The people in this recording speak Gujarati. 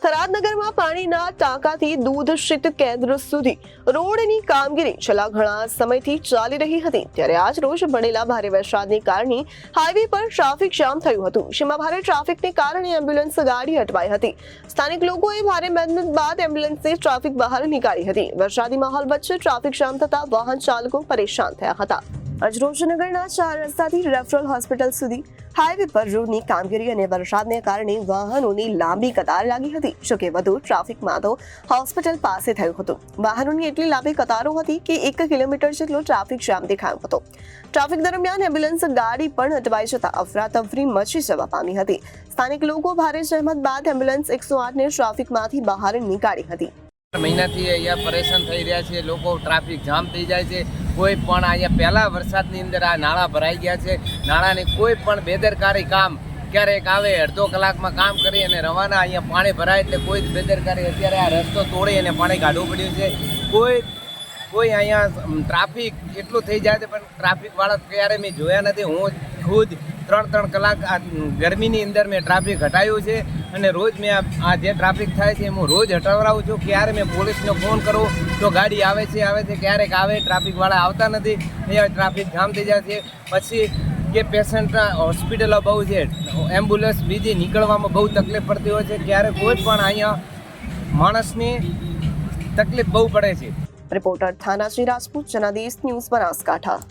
થરાદ નગરમાં પાણીના ટાંકાથી દૂધ શીત કેન્દ્ર સુધી રોડની કામગીરી છેલ્લા ઘણા સમયથી ચાલી રહી હતી, ત્યારે આજ રોજ પડેલા ભારે વરસાદને કારણે હાઈવે પર ટ્રાફિક જામ થયું હતું, જેમાં ભારે ટ્રાફિકને કારણે એમ્બ્યુલન્સ ગાડી અટવાઈ હતી। સ્થાનિક લોકોએ ભારે મહેનત બાદ એમ્બ્યુલન્સને ટ્રાફિક બહાર નીકાળી હતી। વરસાદી માહોલ વચ્ચે ટ્રાફિક જામ થતા વાહન ચાલકો પરેશાન થયા હતા। આજરોજ નગરના 4 રસ્તાથી રેફરલ હોસ્પિટલ સુધી હાઈવે પર રોડની કામગીરી અને વરસાદને કારણે વાહનોની લાંબી કતાર લાગી હતી। જોકે વધુ ટ્રાફિકમાં તો હોસ્પિટલ પાસે થયું હતું। વાહનોની એટલી લાંબી કતારો હતી કે 1 કિલોમીટર જેટલો ટ્રાફિક જામ દેખાયો હતો। ટ્રાફિક દરમિયાન એમ્બ્યુલન્સ ગાડી પણ અટવાઈ જતા અફરાતફરી મચી જવા પામી હતી। સ્થાનિક લોકો ભારે જહેમત બાદ એમ્બ્યુલન્સ 108 ને ટ્રાફિકમાંથી બહાર નીકાળી હતી। મહિનાથી અહીંયા પરેશાન થઈ રહ્યા છે લોકો, ટ્રાફિક જામ થઈ જાય છે। કોઈ પણ અહીંયા પહેલા વરસાદની અંદર આ નાળા ભરાઈ ગયા છે, નાળાની કોઈ પણ બેદરકારી કામ ક્યારેક આવે અડધો કલાકમાં કામ કરી અને રવાના, અહીંયા પાણી ભરાય એટલે કોઈ જ બેદરકારી, અત્યારે આ રસ્તો તોડી અને પાણી કાઢવું પડ્યું છે। કોઈ અહીંયા ટ્રાફિક એટલું થઈ જાય છે, પણ ટ્રાફિકવાળા ક્યારે મેં જોયા નથી। હું ખુદ 3 કલાક આ ગરમીની અંદર મેં ટ્રાફિક હટાવ્યું છે અને રોજ મેં આ જે ટ્રાફિક થાય છે હું રોજ હટાવડાવું છું। ક્યારે મેં પોલીસને ફોન કરું તો ગાડી આવે છે, ક્યારેક આવે, ટ્રાફિકવાળા આવતા નથી, અહીંયા ટ્રાફિક જામ થઈ જાય છે। પછી કે પેશન્ટના હોસ્પિટલો બહુ છે, એમ્બ્યુલન્સ બીજી નીકળવામાં બહુ તકલીફ પડતી હોય છે, ક્યારે કોઈ પણ અહીંયા માણસની તકલીફ બહુ પડે છે। Reporter Thanaji Rajput, Janadesh News, Banaskantha.